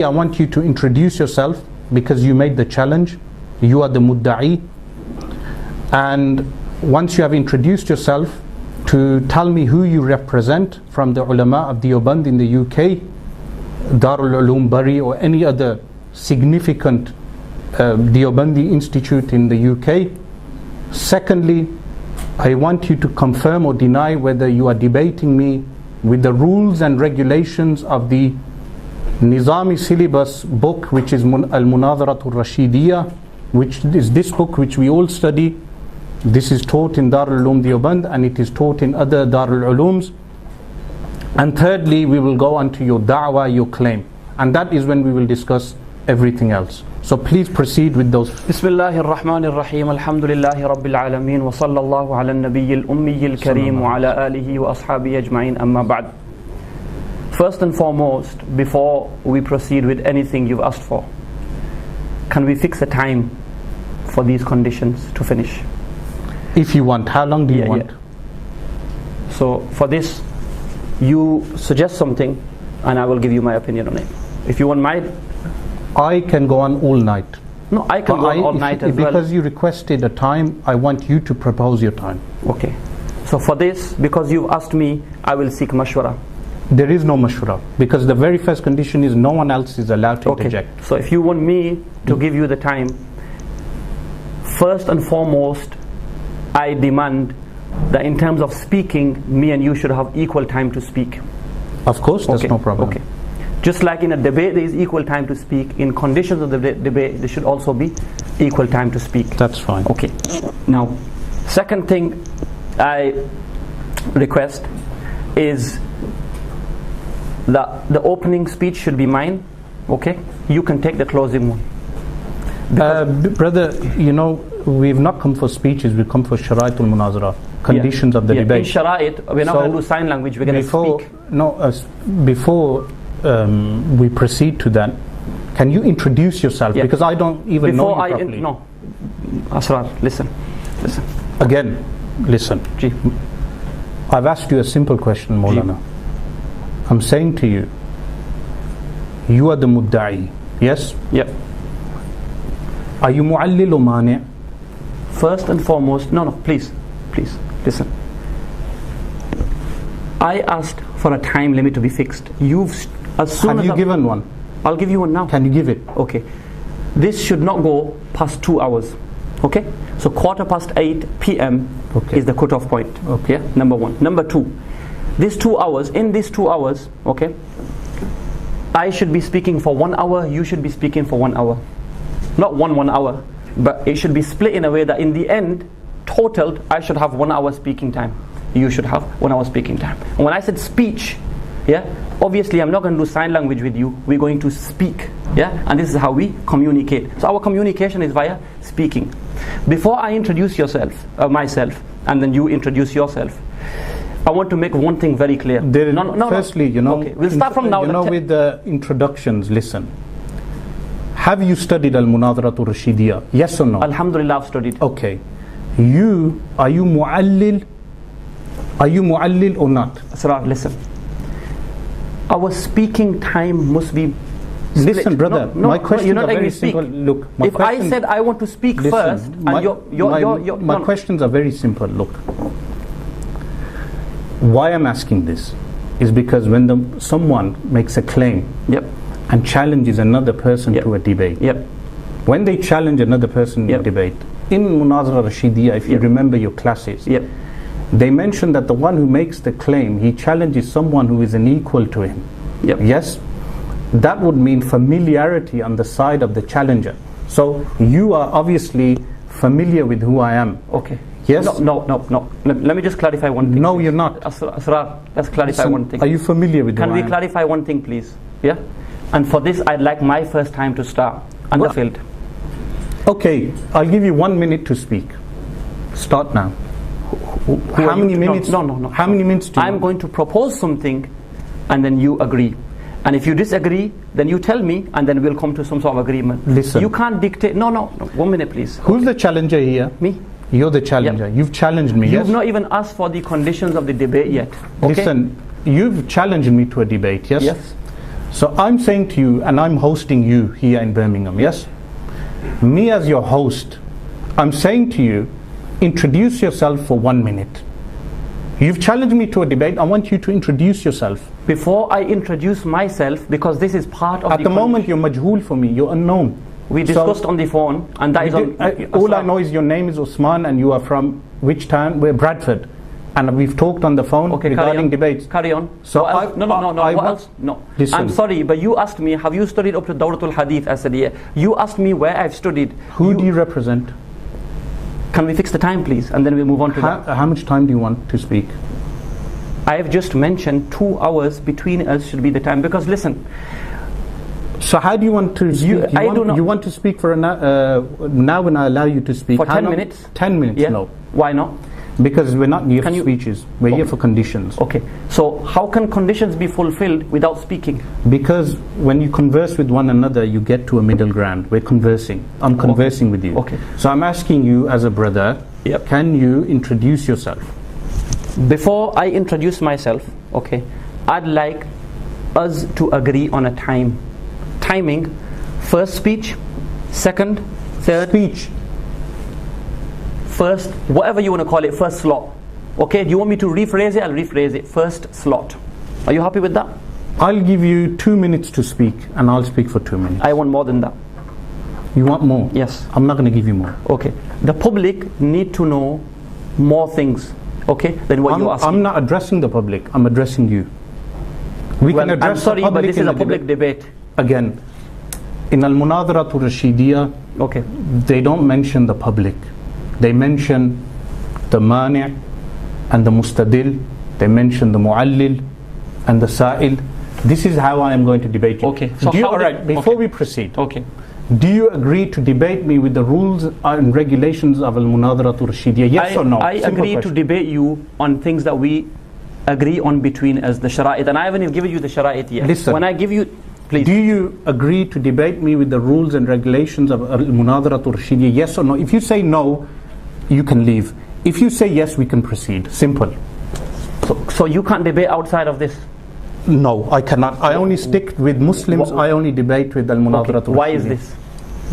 I want you to introduce yourself because you made the challenge. You are the mudda'i. And once you have introduced yourself, to tell me who you represent from the ulama of Deoband in the UK, Darul Uloom Bari, or any other significant Deobandi institute in the UK. Secondly, I want you to confirm or deny whether you are debating me with the rules and regulations of the Nizami syllabus book, which is Al-Munadharatul Rashidiyya, which is this book which we all study. This is taught in Darul Uloom Deoband and it is taught in other Darul Ulooms. And thirdly, we will go on to your da'wah, your claim, and that is when we will discuss everything else. So please proceed with those. Bismillahir Rahmanir Rahim. Alhamdulillahi Rabbil Alameen. Wa sallallahu ala nabiyyil ummiyil kareem wa ala alihi wa ashabihi ajma'in. Amma ba'd. First and foremost, before we proceed with anything you've asked for, can we fix a time for these conditions to finish? If you want. How long do you want? So for this, you suggest something and I will give you my opinion on it. If you want my... I can go on all night. No, I can go on all night as well. Because you requested a time, I want you to propose your time. Okay. So for this, because you've asked me, I will seek mashwara. There is no mashwara, because the very first condition is no one else is allowed to interject. So if you want me to give you the time, first and foremost, I demand that in terms of speaking, me and you should have equal time to speak. Of course, that's no problem. Okay. Just like in a debate there is equal time to speak, in conditions of the debate there should also be equal time to speak. That's fine. Okay. Now, second thing I request is that the opening speech should be mine. Okay? You can take the closing one. Brother, you know, we've not come for speeches, we've come for Sharaitul Munazara, conditions of the debate. In Sharait, we're not going to do sign language, we're going to speak. No, before we proceed to that, can you introduce yourself? Because I don't even know you properly. No, Asrar, listen. Again, listen. Ji. I've asked you a simple question, Mawlana. I'm saying to you, you are the mudda'i, yes? Yep. Are you mu'allil or mani'? First and foremost, no, please, listen. I asked for a time limit to be fixed. Have you given one? I'll give you one now. Can you give it? Okay. This should not go past 2 hours. Okay? So 8:15 p.m. is the cutoff point. Okay. Yeah? Number one. Number two, in these 2 hours, okay, I should be speaking for 1 hour, you should be speaking for 1 hour. Not 1 hour, but it should be split in a way that in the end, totaled, I should have 1 hour speaking time. You should have 1 hour speaking time. And when I said speech, yeah, obviously I'm not going to do sign language with you. We're going to speak, yeah, and this is how we communicate. So our communication is via speaking. Before I introduce myself, and then you introduce yourself, I want to make one thing very clear. Firstly, you know, okay, we'll start from now. You know, with the introductions, listen. Have you studied Al-Munadharatul Rashidiyya? Yes or no? Alhamdulillah, I've studied. Okay. Are you mu'allil? Are you mu'allil or not? Asrar, listen. Our speaking time must be split. Listen, brother, my questions are very simple. Look, if I said I want to speak first, and my questions are very simple. Look, why I'm asking this is because when someone makes a claim, and challenges another person to a debate, when they challenge another person in a debate, in Munazara Rashidiyya, if you remember your classes, they mention that the one who makes the claim, he challenges someone who is an equal to him. Yes? That would mean familiarity on the side of the challenger. So you are obviously familiar with who I am. Okay. Yes? No. Let me just clarify one thing. No, you're not. Asrar, let's clarify one thing. Are you familiar with who I am? Can we clarify one thing, please? Yeah? And for this, I'd like my first time to start on the field. Okay, I'll give you 1 minute to speak. Start now. How many minutes? No. How many minutes do you I'm going to propose something and then you agree. And if you disagree, then you tell me and then we'll come to some sort of agreement. Listen. You can't dictate. No. 1 minute, please. Who's the challenger here? Me. You're the challenger. You've challenged me. You've not even asked for the conditions of the debate yet. Okay? Listen, you've challenged me to a debate, yes? Yes. So I'm saying to you, and I'm hosting you here in Birmingham, yes? Me as your host, I'm saying to you, introduce yourself for 1 minute. You've challenged me to a debate, I want you to introduce yourself. Before I introduce myself, because this is part of At the moment you're majhul for me, you're unknown. We discussed on the phone, and that is on... all I know is your name is Usman and you are from which town? We're Bradford. And we've talked on the phone regarding debates. Carry on. So no. What else? No. Listen. I'm sorry, but you asked me, have you studied up to Dawratul Hadith? I said, yeah. You asked me where I've studied. Who do you represent? Can we fix the time, please? And then we'll move on to that. How much time do you want to speak? I have just mentioned 2 hours between us should be the time. Because listen... So how do you want to speak? You want to speak for now when I allow you to speak? For 10 minutes? 10 minutes, yeah. no. Why not? Because we're not here for speeches. We're here for conditions. Okay. So how can conditions be fulfilled without speaking? Because when you converse with one another, you get to a middle ground. We're conversing. I'm conversing with you. Okay. So I'm asking you as a brother, can you introduce yourself? Before I introduce myself, okay, I'd like us to agree on a timing. First speech, second, third. Speech. First, whatever you want to call it, first slot. Okay, do you want me to rephrase it? I'll rephrase it. First slot. Are you happy with that? I'll give you 2 minutes to speak and I'll speak for 2 minutes. I want more than that. You want more? Yes. I'm not going to give you more. Okay. The public need to know more things, okay, than what you ask. I'm not addressing the public. I'm addressing you. We can address I'm sorry, the public, but this is a public debate. Again, in Al-Munadharatul Rashidiyya, okay, they don't mention the public. They mention the mani' and the mustadil. They mention the mu'allil and the sa'il. This is how I am going to debate you. Okay. So before we proceed, okay, do you agree to debate me with the rules and regulations of Al-Munadharatul Rashidiyya? Yes or no? I agree to debate you on things that we agree on between us, the shara'it. And I haven't even given you the shara'it yet. Listen. When I give you... Please. Do you agree to debate me with the rules and regulations of Al-Munadharatul Rashidiyya? Yes or no? If you say no, you can leave. If you say yes, we can proceed. Simple. So you can't debate outside of this? No, I cannot. I only stick with Muslims. I only debate with Al-Munadharatul Rashidiyya. Why is this?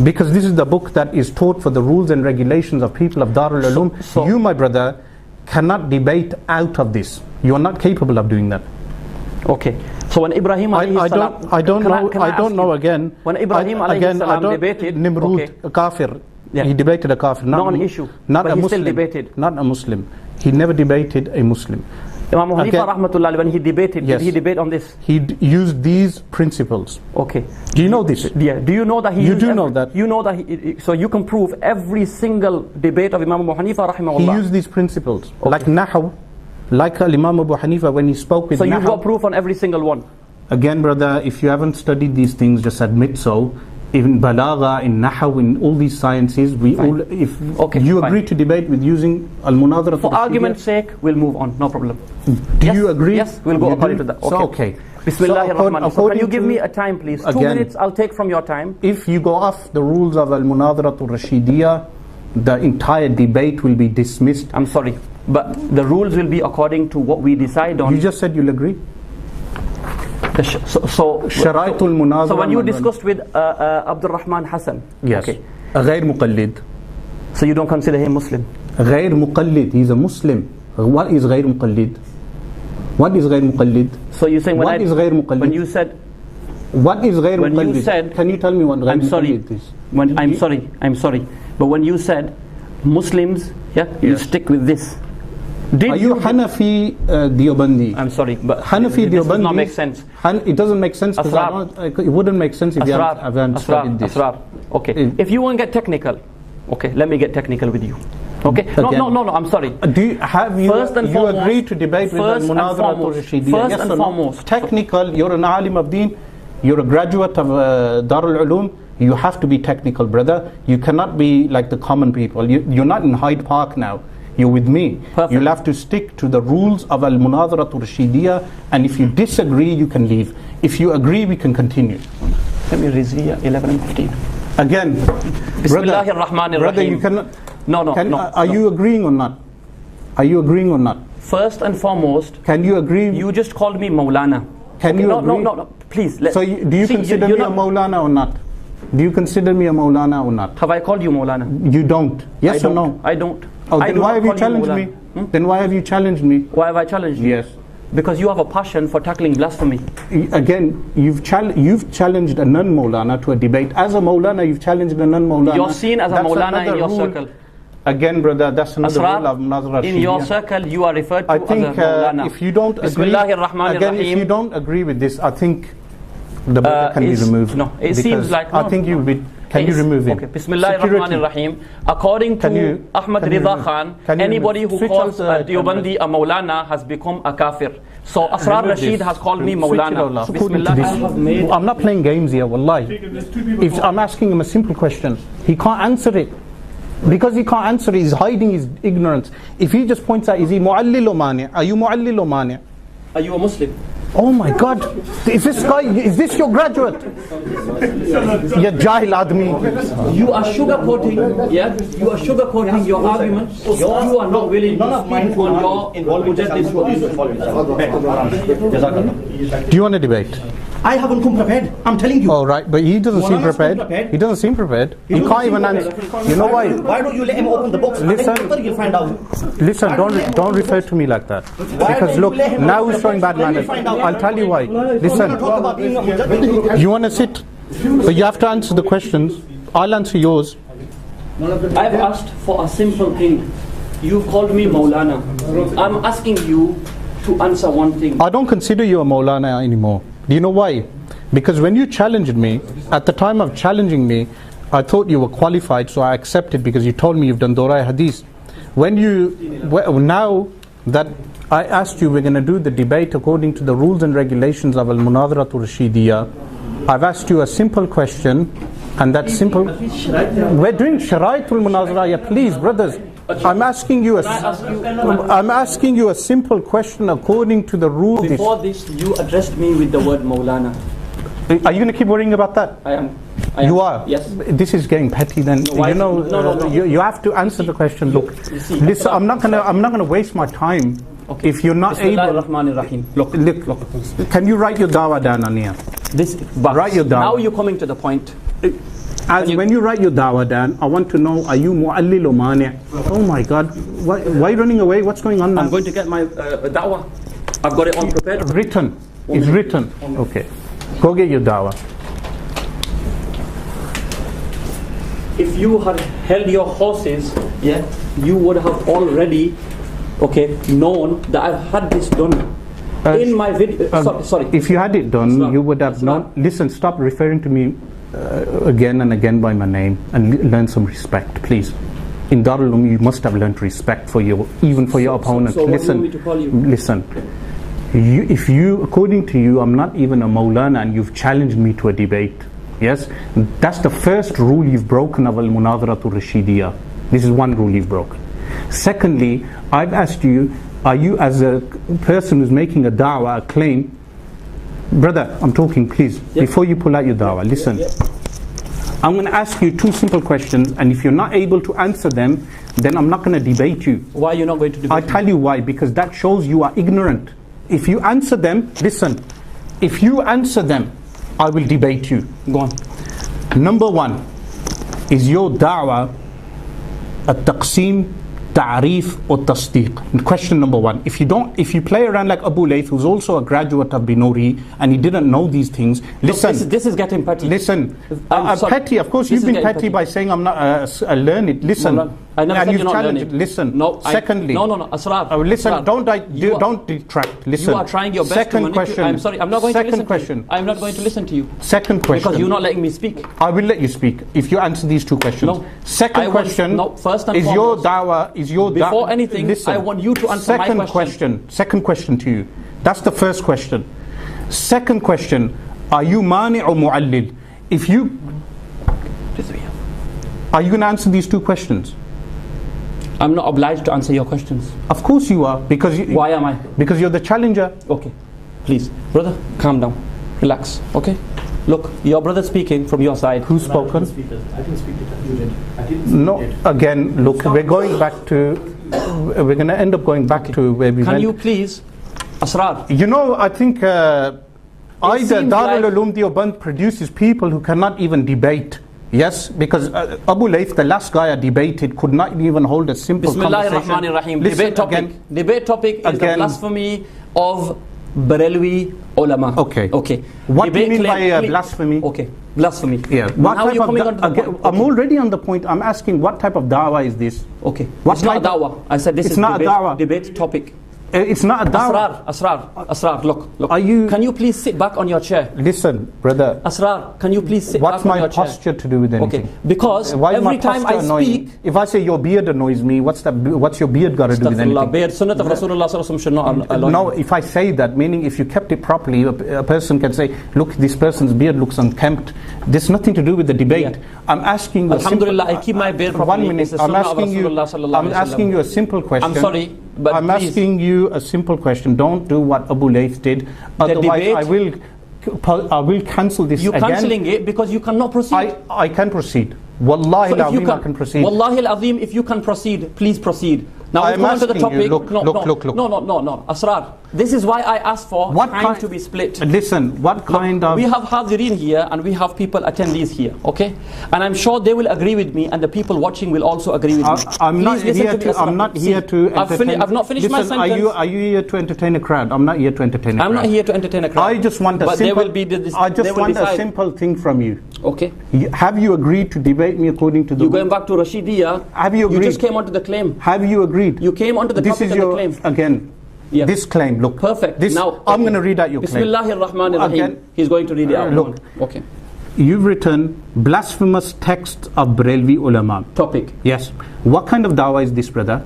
Because this is the book that is taught for the rules and regulations of people of Darul Ulum. So you, my brother, cannot debate out of this. You are not capable of doing that. Okay. So when Ibrahim alayhi salam... I don't know again. When Ibrahim alayhi salam debated... Nimrud, a kafir. Yeah. He debated a kafir. Not an issue. Not but a he Muslim. Still debated. Not a Muslim. He never debated a Muslim. Imam Hanifa rahmatullah, when he debated, did he debate on this? He used these principles. Okay. Do you know this? Yeah. Do you know that he You do know that. You know that so you can prove every single debate of Imam Abu Hanifa rahimahullah. He used these principles. Okay. Like Nahaw, like Imam Abu Hanifa when he spoke with So Nahaw. you've got proof on every single one? Again, brother, if you haven't studied these things, just admit so. In Balagha, in Nahaw, in all these sciences, if you agree to debate with using Al-Munadharatul For argument's sake, we'll move on, no problem. Do you agree? Yes, we'll go according to that. Okay. So, okay. Bismillahir Rahmanir Rahim. Can you give me a time, please? 2 minutes, I'll take from your time. If you go off the rules of Al-Munadharatul Rashidiyya, the entire debate will be dismissed. I'm sorry, but the rules will be according to what we decide on. You just said you'll agree. So when you discussed with Abdul Rahman Hassan, yes, غير مقلد. So you don't consider him Muslim? غير مقلد. He's a Muslim. What is غير مقلد? What is غير مقلد? So you're saying what is غير مقلد? When you said what is غير when مقلد? You said, can you tell me what غير مقلد is? I'm sorry. But when you said Muslims, you stick with this. Are you Hanafi Deobandi? I'm sorry, but Hanafi this does not Deobandi make sense. It doesn't make sense because it wouldn't make sense if you haven't studied this. Asrar. Okay. If you want to get technical, okay, let me get technical with you. Okay. No. I'm sorry. Do you agree to debate with Al-Munadharatul Rashidiyya? First and foremost. Technical. You're an alim of deen. You're a graduate of Darul Ulum. You have to be technical, brother. You cannot be like the common people. You're not in Hyde Park now. You're with me. Perfect. You'll have to stick to the rules of Al-Munadharatul Rashidiyya, and if you disagree, you can leave. If you agree, we can continue. Let me read 11 and 15. Again, Bismillahir Rahmanir brother, Rahim. you cannot. No. Are you agreeing or not? Are you agreeing or not? First and foremost, can you agree? You just called me Mawlana. Can you agree? No. please. So do you consider me a Mawlana or not? Do you consider me a Mawlana or not? Have I called you Mawlana? You don't. Yes or no? I don't. Oh, then why have you challenged me? Then why have you challenged me? Why have I challenged you? Yes. Because you have a passion for tackling blasphemy. Again, you've challenged a non-Mawlana to a debate. As a Mawlana, you've challenged a non-Mawlana. You're seen as a Mawlana in your circle. Again, brother, that's another Asrar, rule of Munazara. In your circle, you are referred to I think, as a Mawlana. If you don't agree, if you don't agree with this, I think the brother can be removed. No, it seems like I think you will. Can you remove him? Okay. Bismillahirrahmanirrahim. According to Ahmad Rida Khan, anybody who calls Deobandi a Mawlana has become a kafir. So Asrar Rashid has called me Mawlana. Bismillah. I'm not playing games here, wallahi. If I'm asking him a simple question, he can't answer it. Because he can't answer it, he's hiding his ignorance. If he just points out, is he mu'allil or mani'? Are you mu'allil or mani'? Are you a Muslim? Oh my God! Is this your graduate? Ya jahil admi. You are sugarcoating, yeah? You are sugarcoating your arguments. You are not willing to speak on your mujaddid's Do you want to debate? I haven't come prepared. I'm telling you. Oh right, but he doesn't seem prepared. He doesn't seem prepared. He can't even answer. You know why? Why don't you let him open the books? Listen, you'll find out. Listen, don't refer to me like that. Because look, now he's showing bad manners. I'll tell you why. Listen, you want to sit, but you have to answer the questions. I'll answer yours. I've asked for a simple thing. You've called me Mawlana. I'm asking you to answer one thing. I don't consider you a Mawlana anymore. Do you know why? Because when you challenged me, at the time of challenging me, I thought you were qualified, so I accepted because you told me you've done Dora Hadith. Now that I asked you, we're going to do the debate according to the rules and regulations of Al-Munadharatul Rashidiyya. I've asked you a simple question, and that simple... We're doing Sharaitul Munazara, please, brothers. I'm asking you a simple question according to the rules. Before this, you addressed me with the word Mawlana. Are you going to keep worrying about that? I am. You are? Yes. This is getting petty then. No. You have to answer the question. Look, listen, I'm not going to waste my time. Okay. If you're not able... Look, can you write your dawah down on here? Write your dawah. Now you're coming to the point. When you write your dawah down, I want to know, are you mu'allil or mani'? Oh my God, why are you running away? What's going on now? I'm going to get my dawah. I've got it on prepared. Written. It's written. Okay. Go get your dawah. If you had held your horses, yeah, you would have already, known that I've had this done. In my video, sorry. If you had it done, you would have known. Listen, stop referring to me again and again by my name and learn some respect, please. In Darul Umm, you must have learned respect for your, even for your opponent. So listen, what do you want me to call you? Listen. If you, according to you, I'm not even a Mawlana and you've challenged me to a debate. Yes, that's the first rule you've broken of Al-Munadharatul Rashidiyya. This is one rule you've broken. Secondly, I've asked you, are you as a person who's making a da'wah, a claim, brother, I'm talking, please, before you pull out your dawah, listen. I'm going to ask you two simple questions, and if you're not able to answer them, then I'm not going to debate you. Why are you not going to debate I'll tell you why, because that shows you are ignorant. If you answer them, listen, if you answer them, I will debate you. Go on. Number one, is your da'wah at-taqseem, ta'rif or tasdeeq? Question number one. If you play around like Abu Layth, who's also a graduate of Binuri, and he didn't know these things, listen. Look, this is getting petty. Listen, I'm petty. Of course, you've been petty by saying I'm not learned. Listen. I never said you're not learning. Listen. No. Secondly. No. Asrar. Listen. Asrar. Don't detract. Listen. You are trying your best Second to question. I'm sorry. I'm not going to listen question. to you. I'm not going to listen to you. Second question. Because you're not letting me speak. I will let you speak if you answer these two questions. No. Second question. First and is foremost, your da'wah? Before anything, listen, I want you to answer my question. Second question to you. That's the first question. Second question. Are you mani' or mu'allil? Are you going to answer these two questions? I'm not obliged to answer your questions. Of course you are. Why am I? Because you're the challenger. Okay. Please, brother, calm down. Relax. Okay? Look, your brother speaking from your side. Who's spoken? I didn't speak to you. You did. No, again, look, we're going to end up going back to where we went. Can you please, Asrar? You know, I think Either seems Darul like- Uloom Deoband produces people who cannot even debate. Yes, because Abu Layth, the last guy I debated, could not even hold a simple conversation. Bismillahirrahmanirrahim. Listen Debate topic. again. Debate topic is the Again. blasphemy of Barelvi ulama. Okay. Okay. What do you Debate mean by claim- blasphemy? Okay. Blasphemy. Yeah. Now What type you're of coming on to the again, point. I'm Okay. already on the point. I'm asking what type of dawah is this? Okay. What It's not a type of- dawah. I said this It's is not a debate, dawah. debate topic. It's not a dawah. Asrar, look. Are you- Can you please sit back on your chair? Listen, brother. Asrar, can you please sit What's back on my your chair? posture to do with anything? Okay, because Why is my every time posture I annoying? speak, If I say your beard annoys me, what's your beard got to do with Astaghfirullah, anything? beard, sunnat of Rasulullah sallallahu alaihi wasallam should not allow. No, if I say that, meaning if you kept it properly, a person can say, look, this person's beard looks unkempt. There's nothing to do with the debate. Yeah. I'm asking you a simple- Alhamdulillah, I keep my beard properly. 1 minute. It's the I'm sunnah of asking you. Rasulullah sallallahu I'm alaihi asking wasallam. you a simple question. I'm sorry, but I'm please. asking you a simple question. Don't do what Abu Layth did. Otherwise, debate- I will cancel this You're again. cancelling it because you cannot proceed. I can proceed. Wallahi So if you al-azim, I can proceed. Wallahi al-azim, if you can proceed, please proceed. Now I'm we'll come on to the asking you, topic. look. No. Asrar, this is why I asked for What time kind- to be split. Listen, what kind of... We have Hadirin here and we have people attendees here, okay? And I'm sure they will agree with me and the people watching will also agree with me. I'm not Please listen here me, to. Asrar. I'm not See, here to entertain. I've not finished my Listen, sentence. are you here to entertain a crowd? I'm not here to entertain a crowd. I'm not here to entertain a crowd. I just want a but simple. they will be this, I they just will want a decide. simple thing from you. Okay. Have you agreed to debate me according to the? You're going back to Rashidiyya. Have you agreed? You just came onto the claim. Have you agreed? You came onto the This topic is of your the claim. again. Yeah. This claim. Look. Perfect. This, Now, I'm going to read out your claim. Bismillahirrahmanirrahim. Again. He's going to read it out. Look. Okay. You've written blasphemous text of Barelvi ulama. Topic. Yes. What kind of dawah is this, brother?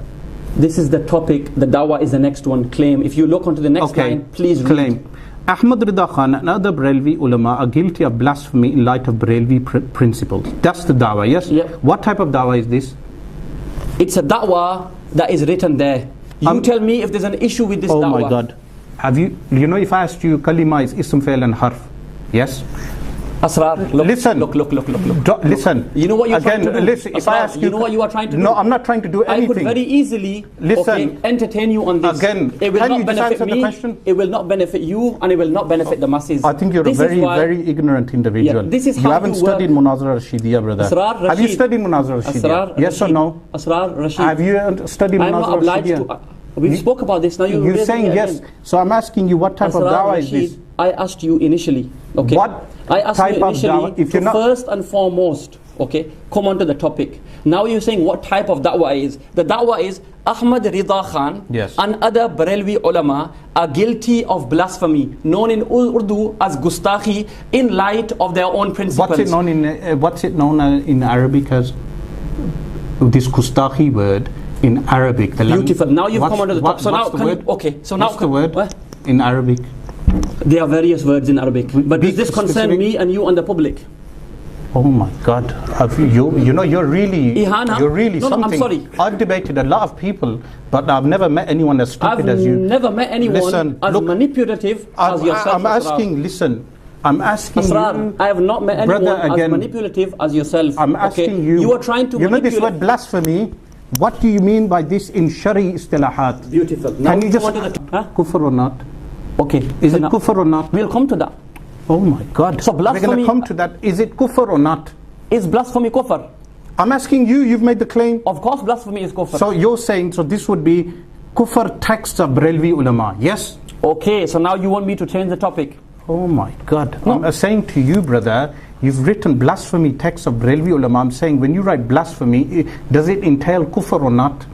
This is the topic. The dawah is the next one. Claim. If you look onto the next line, please read. Claim. Ahmad Rida Khan and other Barelvi ulama are guilty of blasphemy in light of Barelvi principles. That's the dawah, yes? Yep. What type of dawah is this? It's a da'wah that is written there. You tell me if there's an issue with this Oh da'wah. my God. Have you know, if I asked you, kalima is ism, fail and harf. Yes? Asrar, look, Listen. look. Listen. You know what you're Again, trying to do? listen, if I Asrar, ask you know what you are trying to do? No, I'm not trying to do I anything. could very easily Listen. entertain you on this. Again, it will can not you just benefit answer the me. question? It will not benefit you, and it will not benefit the masses. I think you're This a is very, why- very ignorant individual. Yeah, this is you how haven't you studied work. Munazara Rashidiyya, brother. Asrar, Have you Rashid. studied Munazara Rashidiyya? Asrar, Yes or Rashid. no? Asrar, Rashid. Have you studied I'm not Munazara obliged Rashidiyya? to. We spoke about this. Now you're raising saying it yes. again. So I'm asking you, what type of Asrar, dawah is Rashid, this? I asked you initially. Okay. What I asked type you of initially dawah? If to you're not- first and foremost, okay, come on to the topic. Now you're saying what type of da'wah is. The da'wah is Ahmad Rida Khan Yes. and other Barelvi ulama are guilty of blasphemy, known in Urdu as gustakhi, in light of their own principles. What's it known in Arabic as? This Gustakhi word in Arabic. The Beautiful. Now you've come onto the top. So now, what's the can you, word? okay. So now, What's the word what? in Arabic? There are various words in Arabic, but Be does this concern specific. me and you and the public? Oh my God! You know you're really Ihana? you're really No, something. I'm sorry. I've debated a lot of people, but I've never met anyone as stupid I've as you. never met anyone Listen, as look, manipulative as yourself. I'm asking. Listen, I'm asking Asrar, you. I have not met anyone Brother, as again, manipulative as yourself. I'm asking you. You are trying to You know manipulate. this word blasphemy. What do you mean by this in Shari istilahat? Beautiful. Now Can you just come on to the, huh? kufr or not? Okay. Is so it now- kufr or not? We'll come to that. Oh my God! So We're going blasphemy- to come to that. Is it kufr or not? Is blasphemy kufr? I'm asking you. You've made the claim. Of course blasphemy is kufr. So you're saying, so this would be kufr texts of Barelvi ulama, yes? Okay, so now you want me to change the topic. Oh my God. No. I'm saying to you, brother, you've written blasphemy texts of Barelvi ulama. I'm saying when you write blasphemy, does it entail kufr or not?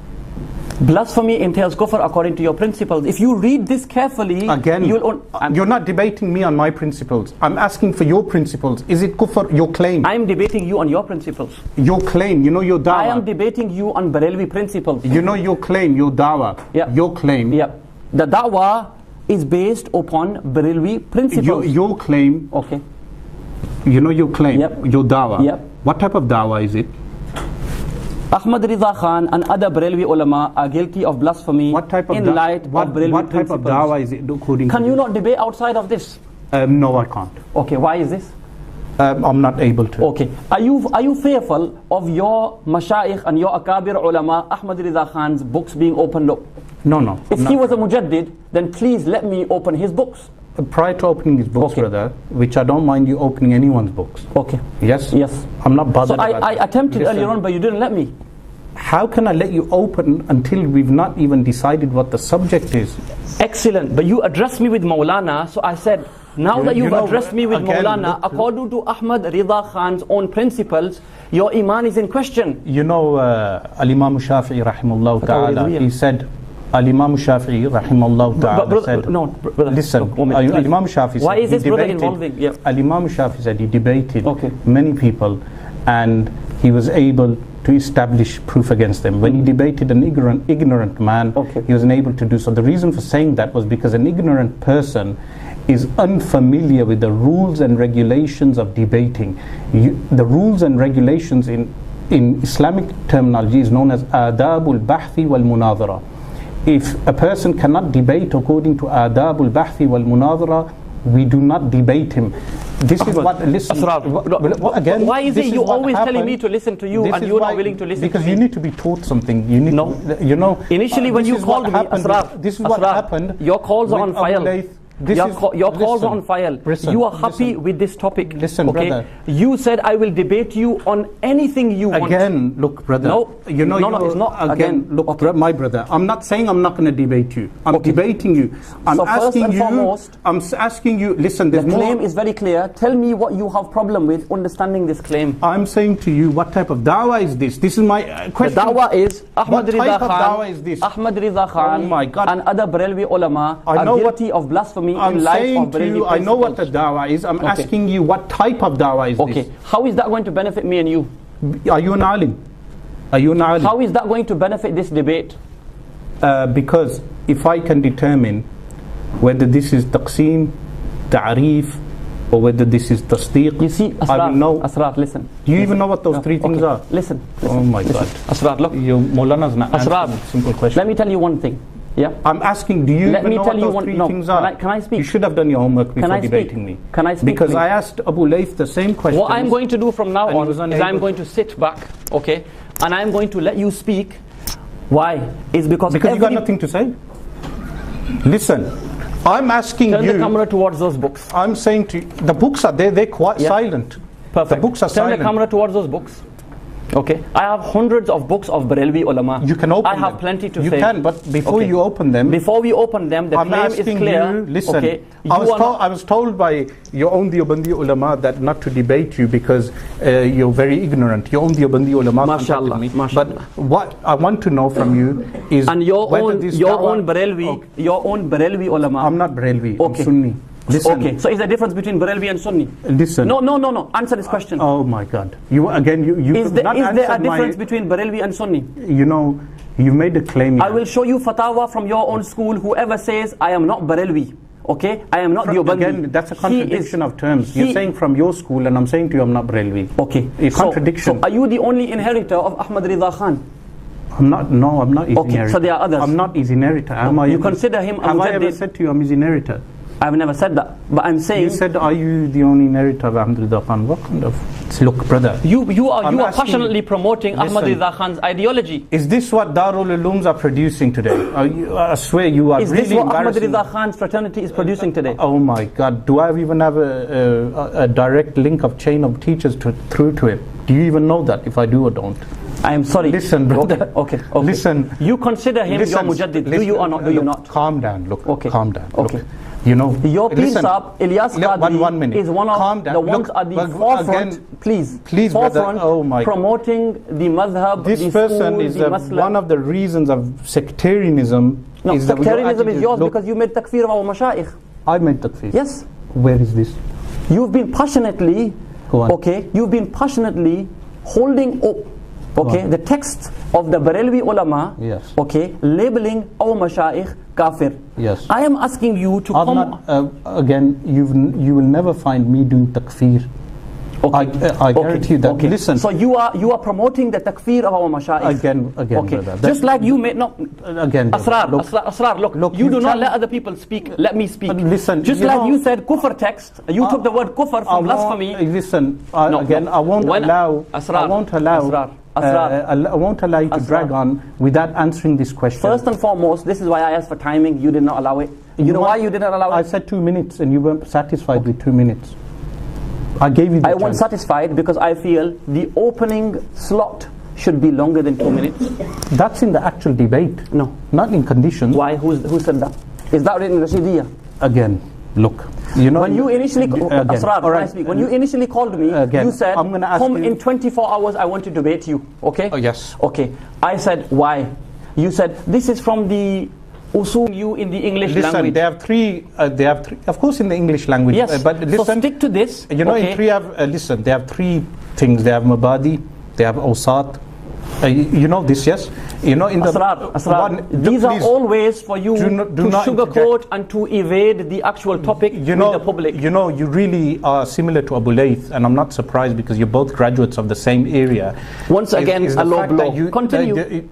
Blasphemy entails kufr according to your principles. If you read this carefully, Again, you'll you're not debating me on my principles. I'm asking for your principles. Is it kufr, your claim? I'm debating you on your principles. Your claim, you know your dawah. I am debating you on Barelvi principles. You know your claim, your dawah. Yeah. Your claim. Yeah. The da'wah is based upon Barelvi principles. Your claim, Okay. you know your claim, Yep. your dawah. Yep. What type of dawah is it? Ahmad Rida Khan and other Barelvi ulama are guilty of blasphemy What type of in light of Barelvi what type principles. of dawah is it according Can to you this? not debate outside of this? No, I can't. Okay, why is this? I'm not able to. Okay. Are you fearful of your mashayikh and your akabir ulama, Ahmad Rida Khan's books being opened up? No. If he was a mujaddid, then please let me open his books. prior to opening his books, Okay. brother, which I don't mind you opening anyone's books. Okay. Yes? Yes. I'm not bothered So about I that. attempted Listen, earlier on, but you didn't let me. how can I let you open until we've not even decided what the subject is? Excellent. But you addressed me with Mawlana, so I said, now that you've know, addressed me with again, Mawlana, look, according to Ahmad Rida Khan's own principles, your iman is in question. You know, Al-Imam Shafi'i rahimahullah ta'ala, he said, Al-Imam Shafi'i rahimahullah ta'ala said, no, brother, listen, look, one minute, please. Al-Imam Shafi'i said, Why is he this brother debated- involving? Yeah. Al-Imam Shafi'i said he debated Okay. many people and he was able to establish proof against them. When he debated an ignorant man, Okay. he was unable to do so. The reason for saying that was because an ignorant person is unfamiliar with the rules and regulations of debating. The rules and regulations in Islamic terminology is known as adabul bahthi wal munadhara. If a person cannot debate according to adabul bahthi wal munadhara, we do not debate him. This is what, listen, Asrar, again, why is this it you what always telling happened. me to listen to you This and is you're why- not willing to listen because to you me? need to be taught something. You need No. to, you know. Initially when this you is what called me, happened. Asrar, This is what Asrar, happened. your calls are with on file. Abu Layth. This Your, is- your calls listen, are on file. listen, You are happy listen. with this topic. Listen, okay? brother. You said I will debate you on anything you want. Again, look, brother. No, you know, no, it's not. Again, look, okay. my brother. I'm not saying I'm not going to debate you. I'm Okay. debating you. I'm So first asking and you. foremost, I'm asking you. Listen, The there's claim more. is very clear. Tell me what you have problem with understanding this claim. I'm saying to you, what type of dawah is this? This is my The question. da'wah is Ahmad What Rida type of Khan, dawah is this? Ahmad Rida Khan Oh my God. and other Barelvi ulama I are know guilty of blasphemy I'm in light saying of to Barelvi you, I know what the principles. dawah is. I'm Okay. asking you, what type of dawah is Okay, how is that going to benefit me and you? this? Are you an alim? Are you an alim? How is that going to benefit this debate? Because if I can determine whether this is taqseem, ta'rif, or whether this is tasdeeq, You see, I will know. Asrar, listen. Do you even know what those three things Okay, are? Listen. Oh my God. Asrar, look. Your Mawlana's not Asrar, answering a simple question. let me tell you one thing. Yeah. I'm asking, do you Let even me know tell what you those one- three no, things can are? I- can I speak? You should have done your homework before I speak? debating me. Can I speak, Because please? I asked Abu Layth the same question. What I'm going to do from now And he on was is unable. I'm going to sit back, okay, and I'm going to let you speak. Why? Is because you got every- nothing to say? Listen, I'm asking Turn you. the camera towards those books. I'm saying to you, the books are there, they're quite Yeah. silent. Perfect. The books are Turn silent. the camera towards those books. Okay. I have hundreds of books of Barelvi ulama. You can open I have them. plenty to you say. You can, but before Okay. you open them, Before we open them, the I'm claim is asking clear. you, listen, Okay. I was told by your own Deobandi ulama that not to debate you because you're very ignorant. Your own Deobandi ulama Mashallah, contacted me. mashallah. But what I want to know from you is and your whether own this your dawah- own Barelvi, Okay. your own Barelvi ulama. I'm not Barelvi, Okay. I'm Sunni. Listen, Okay. So is there a difference between Barelvi and Sunni? listen. No. Answer this question. Oh my God. You again, you Is have not there a answered difference my, between Barelvi and Sunni? you know, you've made a claim. I here. will show you fatwa from your own school. Whoever says I am not Barelvi, okay, I am not Deobandi. Again, that's a contradiction of terms. You're he- saying from your school, and I'm saying to you, I'm not Barelvi. Okay, A contradiction. So are you the only inheritor of Ahmad Rida Khan? I'm not. No, I'm not his Okay, inheritor. so there are others. I'm not his inheritor. Am I You ever- consider him a Have I ever mujaddid? said to you I'm his inheritor? I've never said that, but I'm saying You said, are you the only inheritor of Ahmad Rida Khan? What kind of... Look, brother. you I'm are asking- passionately promoting Ahmad Listen. Rida Khan's ideology. Is this what Darul Ulooms are producing today? I swear you are Is really this what Ahmad embarrassing. Rida Khan's fraternity is producing today? Oh my God. Do I even have a direct link of chain of teachers through to it? Do you even know that if I do or don't? I am sorry. Listen, brother. Okay. Listen. You consider him your mujaddid, do you or not? Do you Look, not? Calm down. Look. Okay. Calm down. Okay. Look. You know. Your Pir listen, Sahib, Ilyas look, Qadri, one minute. is one of Calm down. the ones Look, at the but forefront, again, please, brother. forefront, Oh my. promoting the madhab, This the person school, is the masla. one of the reasons of sectarianism. No, is that your sectarianism is attitude. yours Look, because you made takfir of our mashayikh. I made takfir. Yes. Where is this? You've been passionately, Go on. okay, you've been passionately holding up, okay, on. the text of the Barelvi ulama, Yes. okay, labeling our mashayikh kafir. Yes. I am asking you to I'm come. not, again, you will never find me doing takfir. Okay. I guarantee you that. Okay. Listen. So you are promoting the takfir of our mashayikh. Again, Okay. brother. Just like you made no. Again, brother. Asrar, Look, Asrar, look, you you do not tell- let other people speak. Let me speak. Listen, just you like know- you said kufr text, you took the word kufr from blasphemy. Listen, No, again, no. I won't When- allow. Asrar, I won't allow. Asrar, Asrar. I won't allow you to Asrar. drag on without answering this question. First and foremost, this is why I asked for timing. You did not allow it. You know why you didn't allow I it? said 2 minutes and you weren't satisfied with 2 minutes. I gave you the I wasn't chance. satisfied because I feel the opening slot should be longer than 2 minutes. That's in the actual debate. No. Not in conditions. Why? Who said that? Is that written in Rashidiyya? Again, look. You know, When you initially, again, Asrar, all can I right. speak? When you initially called me, Again, you said, I'm gonna ask come you- in 24 hours, I want to debate you. Okay? Oh, yes. Okay. I said, why? You said, this is from the usul you in the English Listen, language. they have three, of course in the English language. Yes, But listen, so stick to this. You know, okay. in three have, listen, they have three things. They have mabadi, they have awsat. You know this, yes? You know, in Asrar, these are all ways for you do to not sugarcoat and to evade the actual topic with the public. You know, you really are similar to Abu Layth, and I'm not surprised because you're both graduates of the same area. Once again, Is the a low fact that blow. Continue.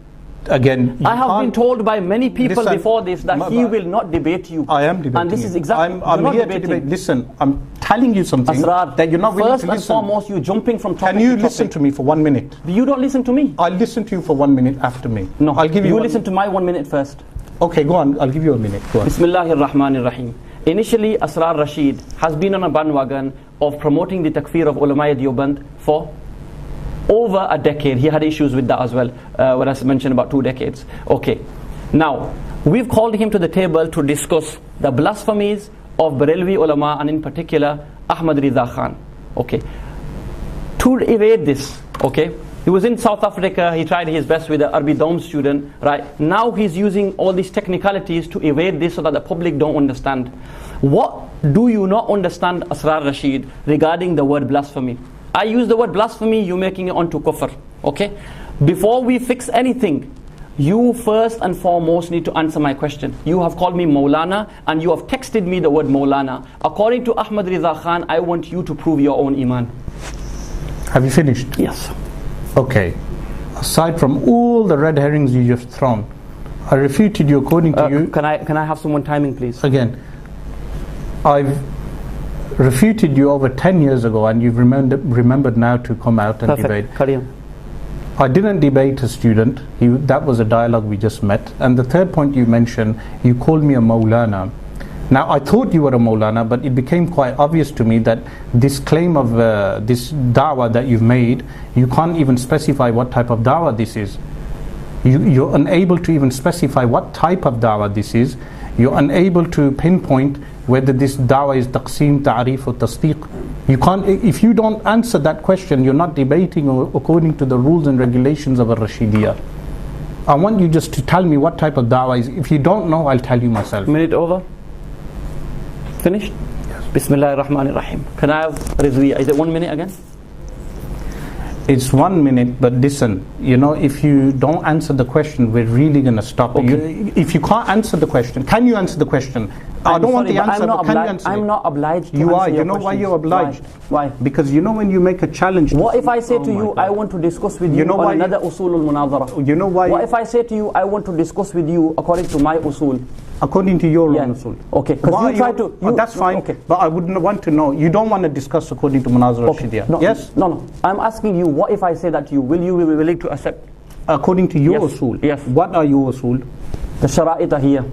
Again, I have been told by many people Listen, before this that he will not debate you. I am debating. And this is exactly. I'm you're here not to debating. debate. Listen, I'm telling you something Asrar, that you're not willing first to and listen. foremost, you're jumping from topic Can you to listen topic. to me for 1 minute? You don't listen to me. I'll listen to you for 1 minute after me. No, I'll give you. You listen to my 1 minute first. Okay, go on. I'll give you a minute. Go on. Bismillahir Rahmanir Rahim. Initially, Asrar Rashid has been on a bandwagon of promoting the takfir of ulama Deoband for over a decade. He had issues with that as well, when I mentioned about 2 decades. Okay. Now, we've called him to the table to discuss the blasphemies of Barelvi ulama and in particular Ahmad Riza Khan. Okay. To evade this, okay, he was in South Africa, he tried his best with the Arabi Dome student, right? Now he's using all these technicalities to evade this so that the public don't understand. What do you not understand, Asrar Rashid, regarding the word blasphemy? I use the word blasphemy, you're making it onto kufr, okay? Before we fix anything, you first and foremost need to answer my question. You have called me Mawlana and you have texted me the word Mawlana. According to Ahmad Riza Khan, I want you to prove your own iman. Have you finished? Yes. Okay. Aside from all the red herrings you just thrown, I refuted you according to you. Can I have someone timing, please? Again, I've refuted you over 10 years ago and you've remembered now to come out and debate. Carry on. I didn't debate a student. That was a dialogue we just met. And the third point you mentioned, you called me a Mawlana. Now, I thought you were a Mawlana, but it became quite obvious to me that this claim of this da'wah that you've made, you can't even specify what type of da'wah this is. You're unable to even specify what type of da'wah this is. You're unable to pinpoint whether this da'wah is taqseem, ta'rif or tasdeeq. You can't, if you don't answer that question, you're not debating according to the rules and regulations of a Rashidiyah. I want you just to tell me what type of da'wah is. If you don't know, I'll tell you myself. Minute over. Finished? Yes. Bismillahir Rahmanir Rahim. Can I have Rizwiya? Is it 1 minute again? It's 1 minute, but listen, you know, if you don't answer the question, we're really going to stop. Okay. If you can't answer the question, can you answer the question? I don't want the answer, but can you answer I'm it? not obliged to You answer are. your You know why questions. you're obliged? Why? Because you know when you make a challenge. What if I say to you, I want to discuss with you know on why another usul al-munazara? You know why? What if I say to you, I want to discuss with you according to my usul? According to your Yeah. own usul. Okay, because you try to... that's fine, okay. but I would want to know. You don't want to discuss according to Munazara Rashidiyah. No, yes? No. I'm asking you, what if I say that to you? Will you be willing to accept? According to your Yes. usul. Yes. What are your usul? The shara'it are here.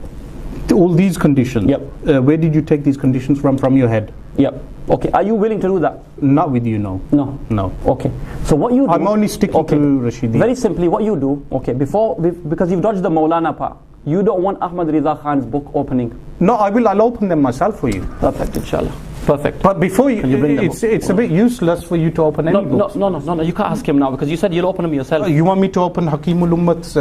All these conditions. Yep. Where did you take these conditions from your head? Yep. Okay, are you willing to do that? Not with you, no. No. No. Okay. So what you do... I'm only sticking to Rashidi. Very simply, what you do, okay, because you've dodged the Mawlana part, you don't want Ahmad Riza Khan's book opening. No, I'll open them myself for you. Perfect, inshallah. Perfect. But before you bring them it's a bit useless for you to open any books. No, you can't ask him now because you said you'll open them yourself. You want me to open Hakimul Ummat's...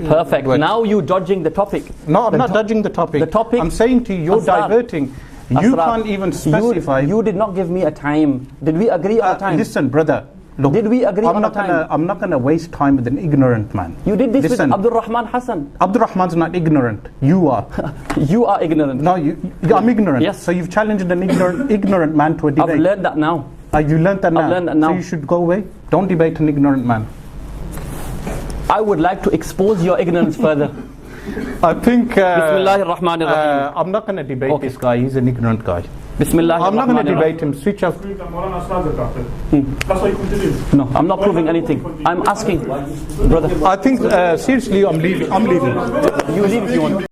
Perfect. Now you're dodging the topic. No, I'm not dodging the topic. The topic... I'm saying to you, you're Asrar, diverting. You can't even specify... You did not give me a time. Did we agree on a time? Listen, brother. Look, did we agree on a time? I'm not going to waste time with an ignorant man. You did this with Abdul Rahman Hassan. Abdul Rahman's not ignorant. You are. You are ignorant. No, I'm ignorant. Yes. So you've challenged an ignorant man to a debate. I've learned that now. You learned that now? I've learned that now. So you should go away. Don't debate an ignorant man. I would like to expose your ignorance further. I think... Bismillahir Rahmanir Rahim. I'm not going to debate this guy. He's an ignorant guy. Bismillah. I'm not going to debate him. Switch off. That's why you continue. No, I'm not proving anything. I'm asking, brother. I think seriously, I'm leaving. You leave if you want.